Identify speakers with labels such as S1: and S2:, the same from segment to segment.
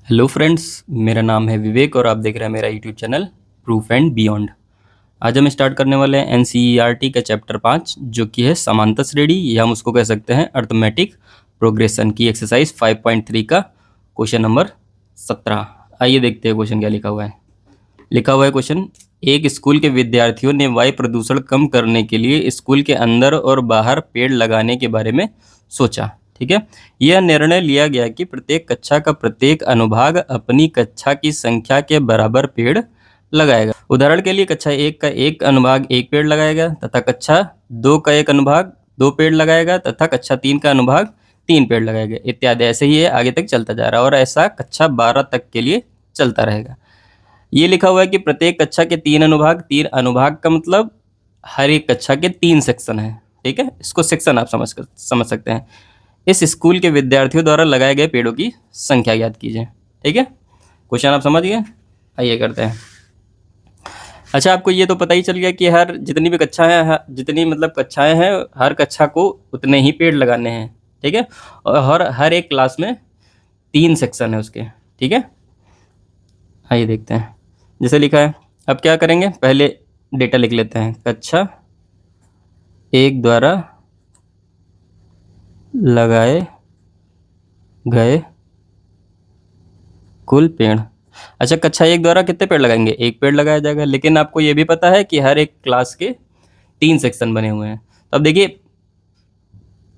S1: Hello friends, मेरा नाम है विवेक और आप देख रहे हैं मेरा YouTube channel proof and beyond. आज हम स्टार्ट करने वाले हैं एनसीईआरटी का चैप्टर 5 जो कि है समांतर श्रेणी या हम उसको कह सकते हैं अर्थमेटिक प्रोग्रेशन की एक्सरसाइज 5.3 का क्वेश्चन नंबर 17। आइए देखते हैं क्वेश्चन क्या लिखा हुआ है। लिखा हुआ है क्वेश्चन, एक स्कूल के विद्यार्थियों ने वायु प्रदूषण कम करने के लिए स्कूल के अंदर और बाहर पेड़ लगाने के बारे में सोचा। ठीक है, यह निर्णय लिया गया कि प्रत्येक कक्षा का प्रत्येक अनुभाग अपनी कक्षा की संख्या के बराबर पेड़ लगाएगा। उदाहरण के लिए कक्षा 1 का एक अनुभाग एक पेड़ लगाएगा तथा कक्षा 2 का एक अनुभाग 2 पेड़ लगाएगा तथा कक्षा 3 का अनुभाग 3 पेड़ लगाएगा इत्यादि। ऐसे ही ये आगे तक चलता जा रहा है और ऐसा कक्षा 12 तक के लिए चलता रहेगा। ये लिखा हुआ है कि प्रत्येक कक्षा के 3 अनुभाग, 3 अनुभाग का मतलब हर एक कक्षा के 3 सेक्शन है। ठीक है, इसको सेक्शन आप समझ सकते हैं। इस स्कूल के विद्यार्थियों द्वारा लगाए गए पेड़ों की संख्या ज्ञात कीजिए। ठीक है, क्वेश्चन आप समझ गए। आइए करते हैं। अच्छा, आपको ये तो पता ही चल गया कि हर जितनी भी कक्षाएं हैं, जितनी मतलब कक्षाएं हैं, हर कक्षा को उतने ही पेड़ लगाने हैं। ठीक है, और हर एक क्लास में 3 सेक्शन है उसके। ठीक है, आइए देखते हैं। जैसे लिखा है, अब क्या करेंगे, पहले डेटा लिख लेते हैं। कक्षा 1 द्वारा लगाए गए कुल पेड़। अच्छा, कक्षा 1 द्वारा कितने पेड़ लगाएंगे? 1 पेड़ लगाया जाएगा, लेकिन आपको ये भी पता है कि हर एक क्लास के 3 सेक्शन बने हुए हैं। तो अब देखिए,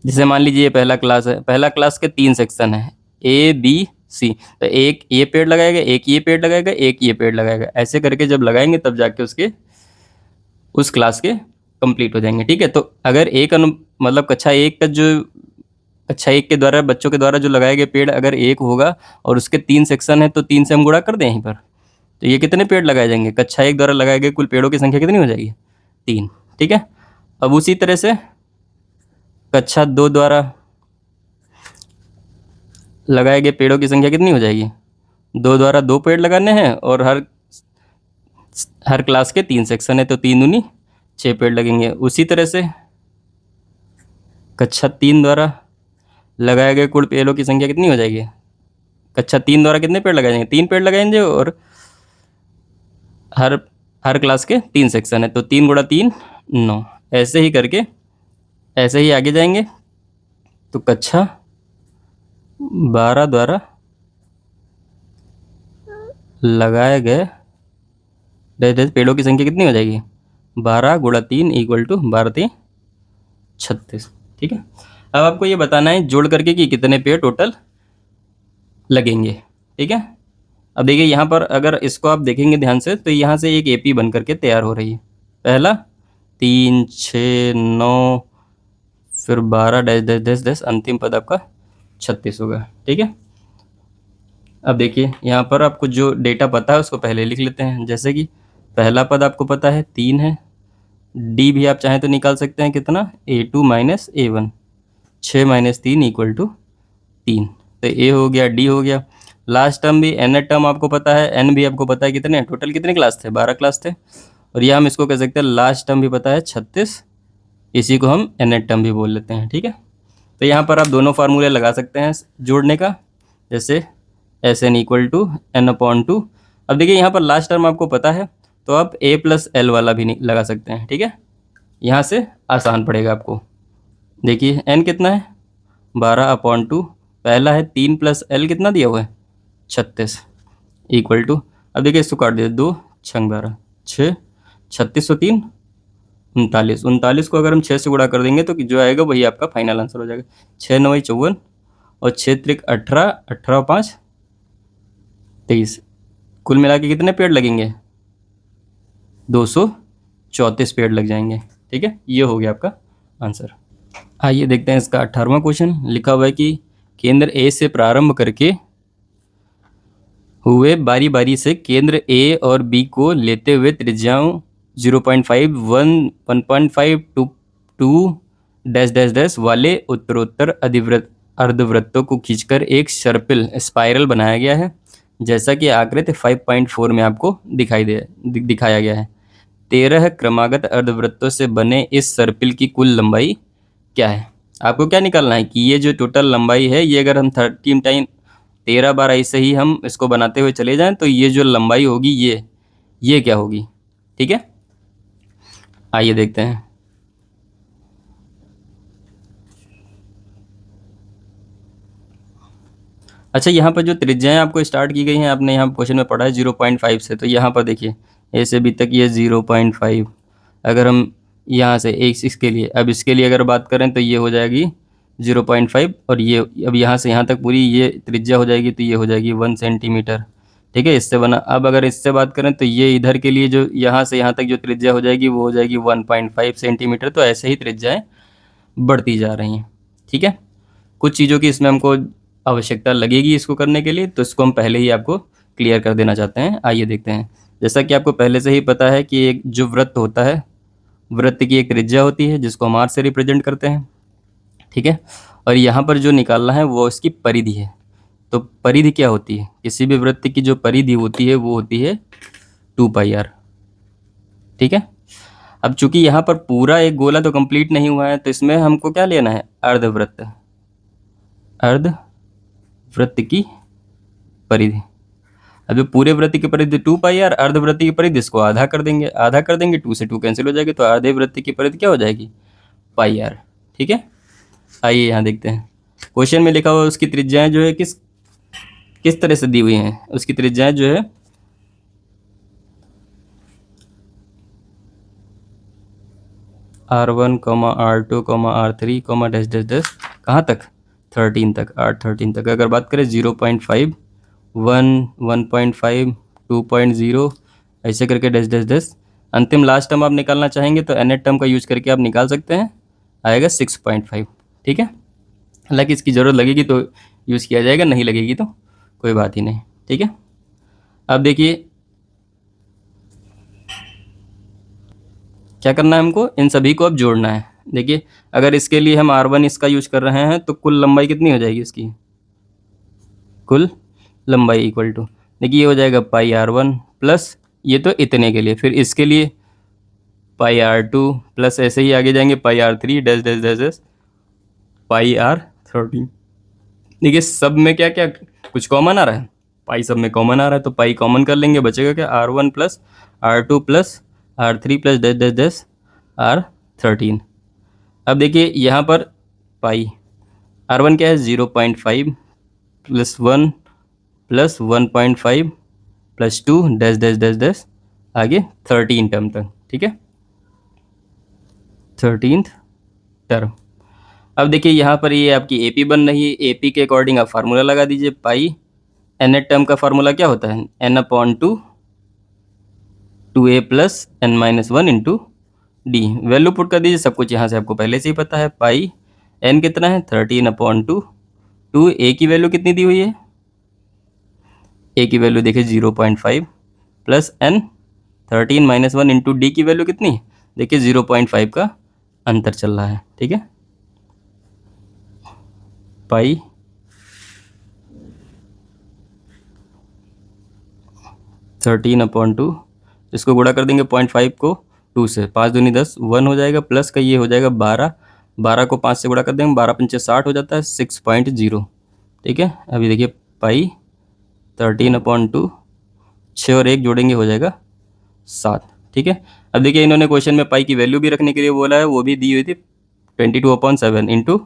S1: जैसे मान लीजिए ये पहला क्लास है, पहला क्लास के 3 सेक्शन है ए बी सी, तो एक ये पेड़ लगाएगा, एक ये पेड़ लगाएगा, एक ये पेड़ लगाएगा। ऐसे करके जब लगाएंगे तब जाके उस क्लास के कंप्लीट हो जाएंगे। ठीक है, तो अगर मतलब कक्षा 1 के द्वारा बच्चों के द्वारा जो लगाए गए पेड़ अगर 1 होगा और उसके 3 सेक्शन है तो 3 से हम गुणा कर दें यहीं पर, तो ये कितने पेड़ लगाए जाएंगे? कक्षा 1 द्वारा लगाए गए कुल पेड़ों की संख्या कितनी हो जाएगी? 3। ठीक है, अब उसी तरह से कक्षा 2 द्वारा लगाए गए पेड़ों की संख्या कितनी हो जाएगी? 2 द्वारा 2 पेड़ लगाने हैं और हर क्लास के 3 सेक्शन है तो 3 दूनी 6 पेड़ लगेंगे। उसी तरह से कक्षा 3 द्वारा लगाए गए कुल पेड़ों की संख्या कितनी हो जाएगी? कक्षा 3 द्वारा कितने पेड़ लगाए जाएंगे? 3 पेड़ लगाएंगे और हर हर क्लास के 3 सेक्शन है तो 3 गुणा 3 9। ऐसे ही करके ऐसे ही आगे जाएंगे तो कक्षा 12 द्वारा लगाए गए पेड़ों की संख्या कितनी हो जाएगी? 12 गुणा 3 इक्वल टू 12 3 36। ठीक है, अब आपको ये बताना है जोड़ करके कि कितने पेड़ टोटल लगेंगे। ठीक है, अब देखिए यहाँ पर अगर इसको आप देखेंगे ध्यान से तो यहाँ से एक एपी बन करके तैयार हो रही है। पहला 3 6 9 फिर 12 डैश डैश डैश डैश, अंतिम पद आपका 36 होगा। ठीक है, अब देखिए यहाँ पर आपको जो डेटा पता है उसको पहले लिख लेते हैं। जैसे कि पहला पद आपको पता है 3 है, डी भी आप चाहें तो निकाल सकते हैं कितना, A2 minus A1, 6 minus 3 equal to 3। तो ए हो गया, डी हो गया। लास्ट टर्म भी एन टर्म आपको पता है, एन भी आपको पता है कितने, टोटल कितने क्लास थे? 12 क्लास थे। और यह हम इसको कह सकते हैं लास्ट टर्म भी पता है 36, इसी को हम एन टर्म भी बोल लेते हैं। ठीक है, तो यहाँ पर आप दोनों फार्मूले लगा सकते हैं जोड़ने का, जैसे S N equal to N upon 2। अब देखिए यहाँ पर लास्ट टर्म आपको पता है तो आप ए प्लस एल वाला भी लगा सकते हैं। ठीक है, यहाँ से आसान पड़ेगा आपको। देखिए एन कितना है? 12 अपॉन 2, पहला है 3 प्लस एल कितना दिया हुआ है? 36 इक्वल टू, अब देखिए इसको काट दिया, 2 6 12 6, 36 और 3 39। 39 को अगर हम 6 से गुणा कर देंगे तो जो आएगा वही आपका फाइनल आंसर हो जाएगा। 6 9 54 और 6 त्रिक 18, 18 5 23। कुल मिला के कितने पेड़ लगेंगे? 234 पेड़ लग जाएंगे। ठीक है, ये हो गया आपका आंसर। आइए देखते हैं इसका 18वां क्वेश्चन। लिखा हुआ है कि केंद्र ए से प्रारंभ करके हुए बारी बारी से केंद्र ए और बी को लेते हुए त्रिज्याओं 0.5 1 1.5 2 डैश डैश डैश वाले उत्तरोत्तर अर्धवृत्तों को खींचकर एक सर्पिल स्पाइरल बनाया गया है, जैसा कि आकृति 5.4 में आपको दिखाया गया है। 13 क्रमागत अर्धवृत्तों से बने इस सर्पिल की कुल लंबाई क्या है? आपको क्या निकालना है कि ये जो टोटल लंबाई है ये अगर हम 13 13 बार ऐसे ही हम इसको बनाते हुए चले जाएं तो ये जो लंबाई होगी ये क्या होगी, ठीक है। आइए देखते हैं। अच्छा, यहाँ पर जो त्रिज्याएं आपको स्टार्ट की गई हैं, आपने यहाँ क्वेश्चन में पढ़ा है 0.5 से, तो यहाँ पर देखिए ए से बी तक ये 0.5। अगर हम यहाँ से इसके लिए, अब इसके लिए अगर बात करें तो ये हो जाएगी 0.5, और ये अब यहाँ से यहाँ तक पूरी ये त्रिज्या हो जाएगी, तो ये हो जाएगी 1 सेंटीमीटर, ठीक है। इससे बना, अब अगर इससे बात करें तो ये इधर के लिए जो यहाँ से यहाँ तक जो त्रिज्या हो जाएगी वो हो जाएगी 1.5 सेंटीमीटर। तो ऐसे ही त्रिज्याएँ बढ़ती जा रही हैं, ठीक है। कुछ चीज़ों की इसमें हमको आवश्यकता लगेगी इसको करने के लिए, तो इसको हम पहले ही आपको क्लियर कर देना चाहते हैं। आइए देखते हैं। जैसा कि आपको पहले से ही पता है कि एक जो वृत्त होता है, वृत्त की एक त्रिज्या होती है जिसको हम आर से रिप्रेजेंट करते हैं, ठीक है। और यहाँ पर जो निकालना है वो इसकी परिधि है। तो परिधि क्या होती है, किसी भी वृत्त की जो परिधि होती है वो होती है 2πr, ठीक है। अब चूंकि यहाँ पर पूरा एक गोला तो कंप्लीट नहीं हुआ है, तो इसमें हमको क्या लेना है, अर्धवृत्त, अर्धवृत्त की परिधि। अब जो पूरे वृत्त की परिधि 2πr, अर्धवृत्त की परिधि इसको आधा कर देंगे, आधा कर देंगे 2 से 2 कैंसिल हो जाएगी, तो आधे वृत्त की परिधि क्या हो जाएगी, πr, ठीक है। आइए यहाँ देखते हैं। क्वेश्चन में लिखा हुआ उसकी त्रिज्याएं जो है किस तरह से दी हुई हैं। उसकी त्रिज्याएं जो है R1, R2, R3, dash dash dash कहाँ तक, 13 तक, R13 तक। अगर बात करें 0.5, 1, 1.5, 2.0 ऐसे करके डैश डैश डैश, अंतिम लास्ट टर्म आप निकालना चाहेंगे तो nth टर्म का यूज करके आप निकाल सकते हैं, आएगा 6.5, ठीक है। हालांकि इसकी ज़रूरत लगेगी तो यूज़ किया जाएगा, नहीं लगेगी तो कोई बात ही नहीं, ठीक है। अब देखिए क्या करना है हमको, इन सभी को अब जोड़ना है। देखिए अगर इसके लिए हम R1 इसका यूज कर रहे हैं तो कुल लंबाई कितनी हो जाएगी इसकी, कुल लंबाई इक्वल टू, देखिए ये हो जाएगा πr1 प्लस, ये तो इतने के लिए, फिर इसके लिए πr2 प्लस, ऐसे ही आगे जाएंगे πr3 dash dash dash dash πr13। देखिए सब में क्या क्या कुछ कॉमन आ रहा है, पाई सब में कॉमन आ रहा है, तो पाई कॉमन कर लेंगे, बचेगा क्या, R1 plus R2 plus R3 plus dash dash dash R13। अब देखिए यहाँ पर पाई R1 क्या है 0.5 plus 1 plus 1.5 plus 2 dash dash dash dash आगे 13 टर्म तक, ठीक है, 13th टर्म। अब देखिए यहाँ पर ये आपकी AP बन रही है, AP के अकॉर्डिंग आप फार्मूला लगा दीजिए। पाई nth टर्म का फार्मूला क्या होता है, n/2 2a plus n-1 into D. Value put कर दीजिए, सब कुछ यहाँ से आपको पहले से ही पता है। पाई n कितना है 13/2, 2a की वैल्यू कितनी दी हुई है, a की वैल्यू देखिए 0.5 प्लस n 13-1 इंटू डी की वैल्यू कितनी है, देखिए 0.5 का अंतर चल रहा है, ठीक है। पाई 13/2, इसको गुणा कर देंगे 0.5 को 2 से, 5 दूनी 10, 1 हो जाएगा, प्लस का ये हो जाएगा 12, 12 को 5 से गुणा कर देंगे, 12 पंचे 60 हो जाता है, 6.0, ठीक है। अभी देखिए पाई 13/2, 6 और 1 जोड़ेंगे हो जाएगा 7, ठीक है। अब देखिए इन्होंने क्वेश्चन में पाई की वैल्यू भी रखने के लिए बोला है, वो भी दी हुई थी 22/7 इंटू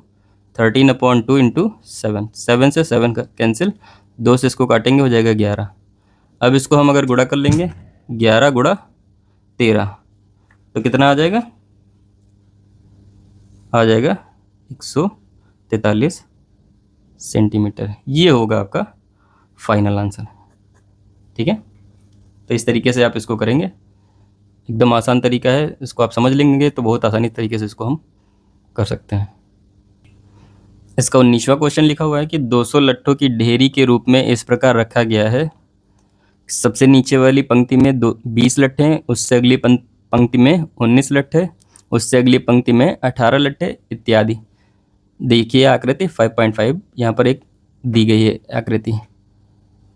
S1: 13/2 इंटू 7, 7 से 7 का कैंसिल, 2 से इसको काटेंगे हो जाएगा 11। अब इसको हम अगर गुणा कर लेंगे 11 गुणा 13 तो कितना आ जाएगा, 143 सेंटीमीटर। ये होगा आपका फाइनल आंसर, ठीक है। तो इस तरीके से आप इसको करेंगे, एकदम आसान तरीका है, इसको आप समझ लेंगे तो बहुत आसानी तरीके से इसको हम कर सकते हैं। इसका 19वां क्वेश्चन लिखा हुआ है कि 200 लट्ठों की ढेरी के रूप में इस प्रकार रखा गया है, सबसे नीचे वाली पंक्ति में 20 लट्ठे हैं, उससे अगली पंक्ति में 19 लट्ठे, उससे अगली पंक्ति में 18 लट्ठे इत्यादि। देखिए आकृति 5.5 यहाँ पर एक दी गई है आकृति।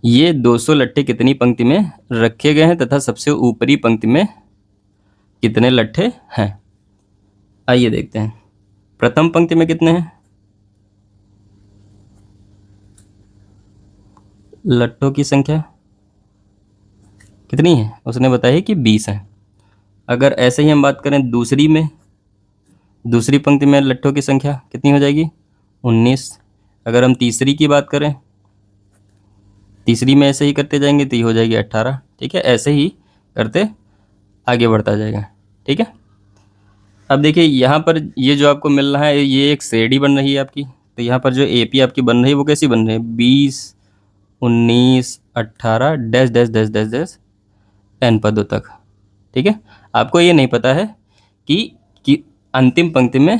S1: ये 200 लट्ठे कितनी पंक्ति में रखे गए हैं तथा सबसे ऊपरी पंक्ति में कितने लट्ठे हैं। आइए देखते हैं, प्रथम पंक्ति में कितने हैं, लट्ठों की संख्या कितनी है, उसने बताया कि 20 है। अगर ऐसे ही हम बात करें दूसरी पंक्ति में लट्ठों की संख्या कितनी हो जाएगी, 19। अगर हम तीसरी की बात करें, तीसरी में ऐसे ही करते जाएंगे तो ये हो जाएगी 18। ठीक है, ऐसे ही करते आगे बढ़ता जाएगा। ठीक है, अब देखिए यहाँ पर ये जो आपको मिल रहा है, ये एक श्रेणी बन रही है आपकी। तो यहाँ पर जो एपी आपकी बन रही है वो कैसी बन रही है, 20, 19, 18 dash dash dash dash dash N पदों तक। ठीक है, आपको ये नहीं पता है कि अंतिम पंक्ति में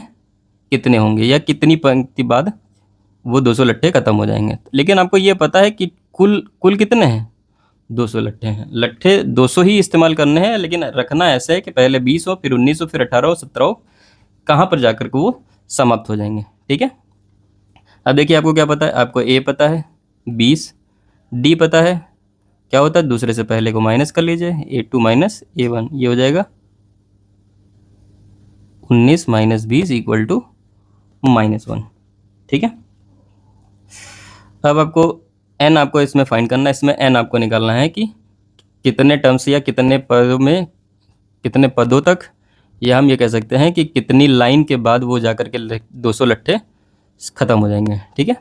S1: कितने होंगे या कितनी पंक्ति बाद वो 200 लट्ठे खत्म हो जाएंगे, लेकिन आपको ये पता है कि कुल कुल कितने हैं, 200 लट्ठे हैं। लट्ठे 200 ही इस्तेमाल करने हैं, लेकिन रखना ऐसे है कि पहले 20 हो, फिर 19 हो, फिर 18 हो, 17 हो, कहाँ पर जाकर के वो समाप्त हो जाएंगे। ठीक है, अब देखिए आपको क्या पता है, आपको ए पता है 20, डी पता है, क्या होता है दूसरे से पहले को माइनस कर लीजिए, A2 माइनस A1, ये हो जाएगा 19 माइनस 20 इक्वल टू -1। ठीक है, अब आपको एन आपको इसमें फाइंड करना है, इसमें एन आपको निकालना है कि कितने टर्म्स या कितने पदों में, कितने पदों तक, या हम ये कह सकते हैं कि कितनी लाइन के बाद वो जाकर के 200 लट्ठे ख़त्म हो जाएंगे। ठीक है,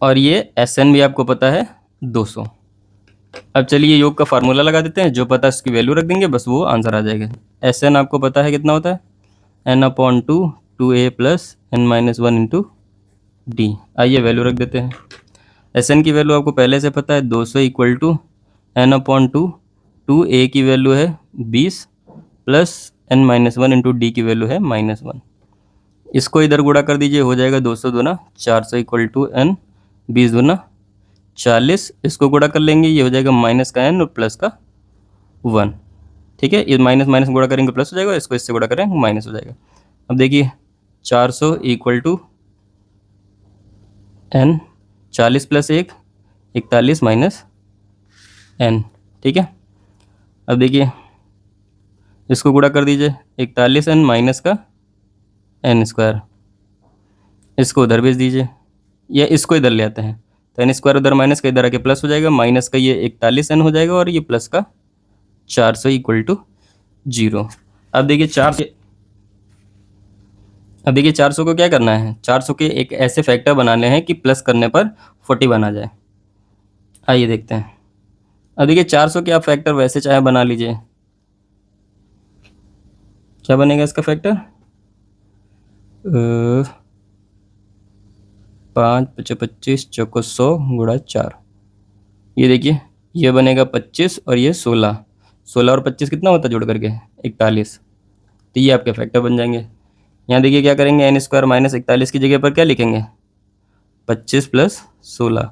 S1: और ये एस एन भी आपको पता है 200। अब चलिए योग का फार्मूला लगा देते हैं, जो पता है उसकी वैल्यू रख देंगे, बस वो आंसर आ जाएगा। एस एन आपको पता है कितना होता है, n/2 2a plus n-1 into D. आइए वैल्यू रख देते हैं। एस एन की वैल्यू आपको पहले से पता है 200 इक्वल टू n/2, 2a की वैल्यू है 20 प्लस n-1 इंटू डी की वैल्यू है -1। इसको इधर गुणा कर दीजिए, हो जाएगा 200 दूना 400 इक्वल टू n, 20 दूना 40, इसको गुणा कर लेंगे, ये हो जाएगा माइनस का n और प्लस का 1। ठीक है, ये माइनस माइनस गुणा करेंगे प्लस हो जाएगा, इसको इससे गुणा करेंगे माइनस हो जाएगा। अब देखिए 400 equal to n, 40 plus 1 41 minus n। ठीक है, अब देखिए इसको गुणा कर दीजिए, 41n माइनस का n स्क्वायर, इसको उधर भेज दीजिए, या इसको इधर ले आते हैं, तो n स्क्वायर उधर माइनस का इधर आके प्लस हो जाएगा, माइनस का ये 41n हो जाएगा और ये प्लस का 400 इक्वल टू 0। अब देखिए 400 को क्या करना है, 400 के एक ऐसे फैक्टर बनाने हैं कि प्लस करने पर 41 आ जाए। आइए देखते हैं। अब देखिए 400 के आप फैक्टर वैसे चाहे बना लीजिए, क्या बनेगा इसका फैक्टर, 5 × 25 चौको 100 गुणा 4। ये देखिए ये बनेगा 25 और ये 16, 16 और 25 कितना होता है जोड़ करके 41। तो ये आपके फैक्टर बन जाएंगे। यहाँ देखिए क्या करेंगे, n स्क्वायर माइनस 41 की जगह पर क्या लिखेंगे, 25 प्लस 16,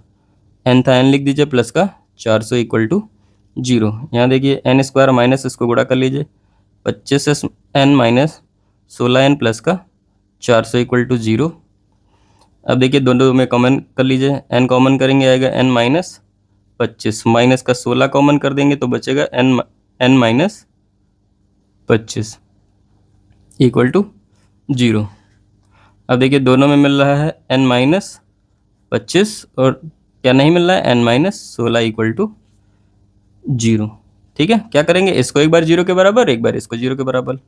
S1: n था n लिख दीजिए प्लस का 400 इक्वल टू 0। यहाँ देखिए n स्क्वायर माइनस इसको गुणा कर लीजिए, 25 से n माइनस 16n प्लस का 400 इक्वल टू 0। अब देखिए दोनों में कॉमन कर लीजिए, n कॉमन करेंगे आएगा n माइनस 25, माइनस का 16 कॉमन कर देंगे तो बचेगा n माइनस 25 इक्वल टू 0। अब देखिए दोनों में मिल रहा है n माइनस 25 और क्या नहीं मिल रहा है, n माइनस 16 इक्वल टू 0। ठीक है, क्या करेंगे, इसको एक बार 0 के बराबर, एक बार इसको 0 के बराबर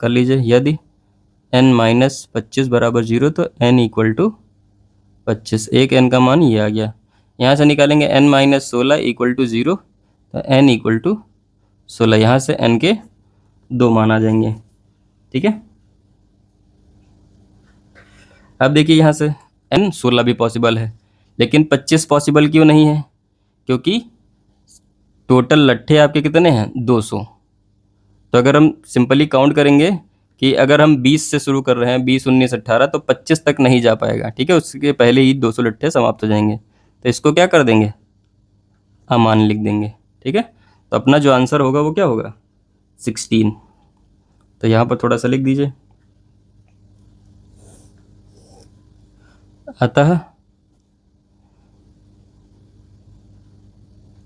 S1: कर लीजिए। यदि n माइनस 25 बराबर 0 तो n इक्वल टू 25, एक n का मान ये आ गया। यहाँ से निकालेंगे n माइनस 16 इक्वल टू 0, तो n इक्वल टू 16, यहाँ से n के 2 मान आ जाएंगे। ठीक है, अब देखिए यहाँ से n 16 भी पॉसिबल है, लेकिन 25 पॉसिबल क्यों नहीं है, क्योंकि टोटल लट्ठे आपके कितने हैं 200। तो अगर हम सिंपली काउंट करेंगे कि अगर हम 20 से शुरू कर रहे हैं, 20, 19, 18, तो 25 तक नहीं जा पाएगा। ठीक है, उसके पहले ही 200 लट्ठे समाप्त हो जाएंगे। तो इसको क्या कर देंगे, अमान लिख देंगे। ठीक है, तो अपना जो आंसर होगा वो क्या होगा, 16। तो यहाँ पर थोड़ा सा लिख दीजिए, अतः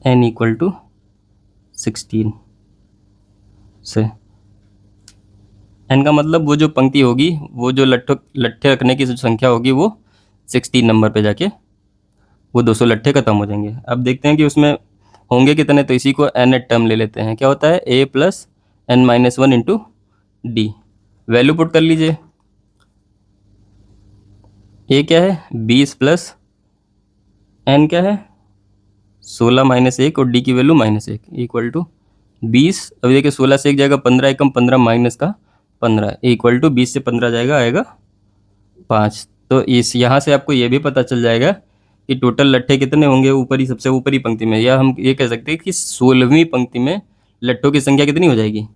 S1: n इक्वल टू 16 से, n का मतलब वो जो पंक्ति होगी, वो जो लट्ठे रखने की जो संख्या होगी वो 16 नंबर पे जाके वो 200 लट्ठे खत्म हो जाएंगे। अब देखते हैं कि उसमें होंगे कितने, तो इसी को n टर्म ले लेते हैं। क्या होता है a plus n minus one into D. Value put कर लीजिए। a क्या है 20 प्लस n क्या है 16 माइनस एक और d की वैल्यू -1 इक्वल टू 20। अभी देखिए 16 से एक जाएगा 15 एकम 15 माइनस का 15 इक्वल टू 20 से 15 जाएगा आएगा 5। तो इस यहाँ से आपको ये भी पता चल जाएगा कि टोटल लट्ठे कितने होंगे ऊपरी, सबसे ऊपरी पंक्ति में, या हम ये कह सकते हैं कि 16वीं पंक्ति में लट्ठों की संख्या कितनी हो जाएगी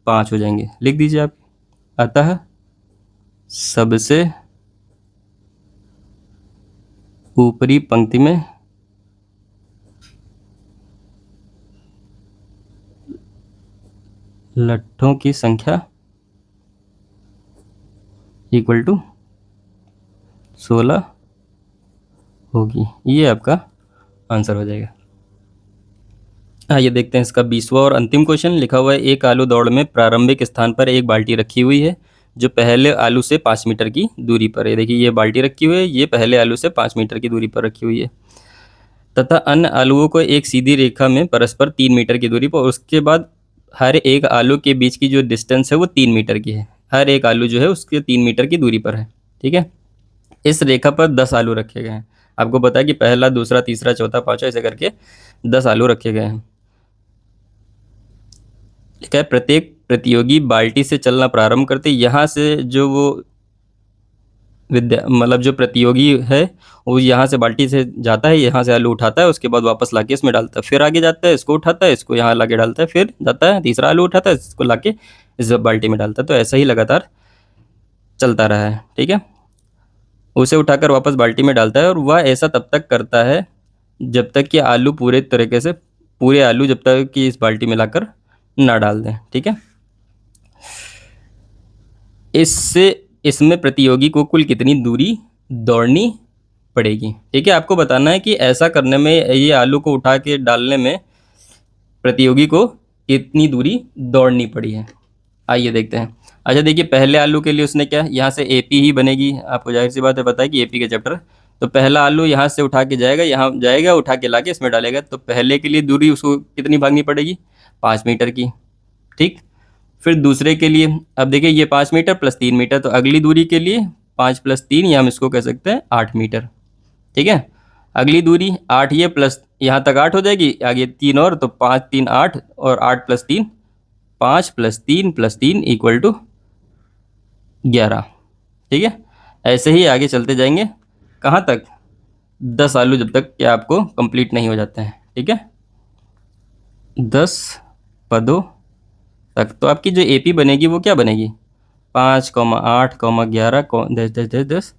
S1: 5 हो जाएंगे। लिख दीजिए आप। अतः सबसे ऊपरी पंक्ति में लट्ठों की संख्या इक्वल टू 16 होगी। ये आपका आंसर हो जाएगा। आइए देखते हैं इसका 20वां और अंतिम क्वेश्चन। लिखा हुआ है एक आलू दौड़ में प्रारंभिक स्थान पर एक बाल्टी रखी हुई है जो पहले आलू से 5 मीटर की दूरी पर है। देखिए ये बाल्टी रखी हुई है, ये पहले आलू से 5 मीटर की दूरी पर रखी हुई है तथा अन्य आलुओं को एक सीधी रेखा में परस्पर 3 मीटर की दूरी पर। उसके बाद हर एक आलू के बीच की जो डिस्टेंस है वो 3 मीटर की है। हर एक आलू जो है उसके 3 मीटर की दूरी पर है। ठीक है। इस रेखा पर 10 आलू रखे गए हैं। आपको पता है कि पहला, दूसरा, तीसरा, चौथा, पांचवा ऐसे करके 10 आलू रखे गए हैं। लिखा है प्रत्येक प्रतियोगी बाल्टी से चलना प्रारंभ करते यहाँ से जो वो मतलब जो प्रतियोगी है वो यहाँ से बाल्टी से जाता है, यहाँ से आलू उठाता है, उसके बाद वापस लाके इसमें डालता है, फिर आगे जाता है, इसको उठाता है, इसको यहाँ लाके डालता है, फिर जाता है तीसरा आलू उठाता है, इसको लाके इस बाल्टी में डालता है। तो ऐसा ही लगातार चलता रहा है। ठीक है। उसे उठाकर वापस बाल्टी में डालता है और वह ऐसा तब तक करता है जब तक कि आलू पूरे तरीके से, पूरे आलू जब तक कि इस बाल्टी में लाकर ना डाल दें। ठीक है। इससे इसमें प्रतियोगी को कुल कितनी दूरी दौड़नी पड़ेगी। ठीक है। आपको बताना है कि ऐसा करने में, ये आलू को उठा के डालने में प्रतियोगी को कितनी दूरी दौड़नी पड़ी है। आइए देखते हैं। अच्छा देखिए पहले आलू के लिए उसने क्या, यहाँ से एपी ही बनेगी। आपको जाहिर सी बात है पता है कि एपी के चैप्टर। तो पहला आलू यहाँ से उठा के जाएगा, यहाँ जाएगा, उठा के लाके इसमें डालेगा। तो पहले के लिए दूरी उसको कितनी भागनी पड़ेगी 5 मीटर की। ठीक। फिर दूसरे के लिए, अब देखिए ये 5 मीटर प्लस 3 मीटर, तो अगली दूरी के लिए 5 प्लस 3, या हम इसको कह सकते हैं 8 मीटर। ठीक है। अगली दूरी 8, ये प्लस यहाँ तक 8 हो जाएगी, आगे 3 और, तो 5 3 8 और 8 प्लस 3 5 प्लस 3 इक्वल टू 11। ठीक है। ऐसे ही आगे चलते जाएंगे कहाँ तक, 10 आलू जब तक कि आपको कंप्लीट नहीं हो जाते हैं। ठीक है। 10 पदों तक। तो आपकी जो एपी बनेगी वो क्या बनेगी 5, 8, 11, 10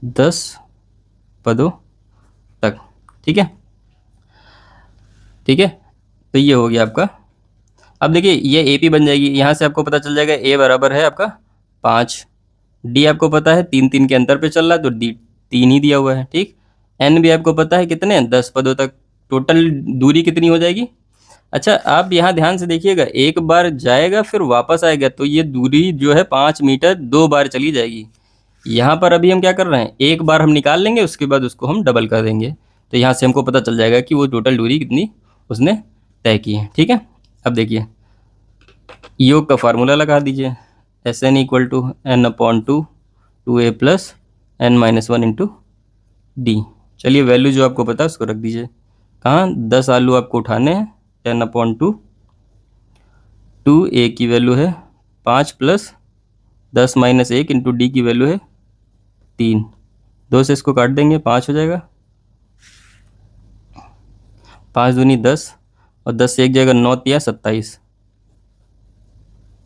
S1: 10 पदों तक। ठीक है। ठीक है। तो ये हो गया आपका। अब देखिए ये एपी बन जाएगी। यहाँ से आपको पता चल जाएगा ए बराबर है आपका 5, डी आपको पता है 3 3 के अंतर पे चल रहा है तो डी 3 ही दिया हुआ है। ठीक। एन भी आपको पता है कितने 10 पदों तक। टोटल दूरी कितनी हो जाएगी। अच्छा आप यहाँ ध्यान से देखिएगा, एक बार जाएगा फिर वापस आएगा, तो ये दूरी जो है 5 मीटर 2 बार चली जाएगी। यहाँ पर अभी हम क्या कर रहे हैं, एक बार हम निकाल लेंगे, उसके बाद उसको हम डबल कर देंगे। तो यहाँ से हमको पता चल जाएगा कि वो टोटल दूरी कितनी उसने तय की है। ठीक है। अब देखिए योग का फार्मूला लगा दीजिए। S N equal to N upon 2 A plus N minus 1 into D. चलिए वैल्यू जो आपको पता है उसको रख दीजिए। कहाँ 10 आलू आपको उठाने हैं, 10 अपॉन 2 ए की वैल्यू है 5 प्लस 10 माइनस 1 इंटू डी की वैल्यू है 3। 2 से इसको काट देंगे 5 हो जाएगा, 5 दूनी 10 और 10 से एक जाएगा 9 या 27,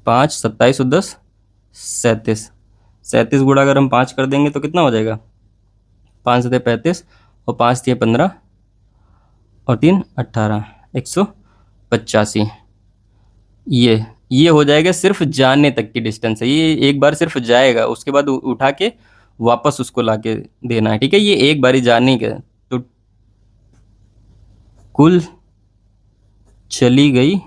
S1: 5 27 और 10 37। 37 गुणा अगर हम 5 कर देंगे तो कितना हो जाएगा 5 से 35 और 5 दिए 15 और 3 18, 185। ये हो जाएगा सिर्फ जाने तक की डिस्टेंस है। ये एक बार सिर्फ जाएगा, उसके बाद उठा के वापस उसको लाके देना है। ठीक है। ये एक बारी जाने का, तो कुल चली गई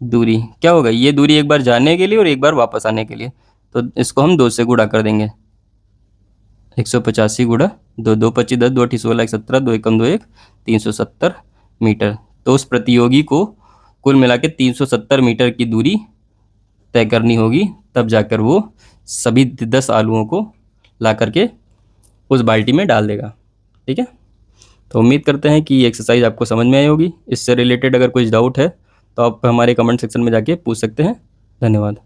S1: दूरी क्या होगा, ये दूरी एक बार जाने के लिए और एक बार वापस आने के लिए, तो इसको हम 2 से गुणा कर देंगे। 185 गुणा दो दो 25 10 2 अठी 16 1 17 2 एकम 2 1 370 मीटर। तो उस प्रतियोगी को कुल मिला के 370 मीटर की दूरी तय करनी होगी, तब जाकर वो सभी 10 आलूओं को ला करके उस बाल्टी में डाल देगा। ठीक है, तो उम्मीद करते हैं कि ये एक्सरसाइज आपको समझ में आई होगी। इससे रिलेटेड अगर कुछ डाउट है तो आप हमारे कमेंट सेक्शन में जाके पूछ सकते हैं। धन्यवाद।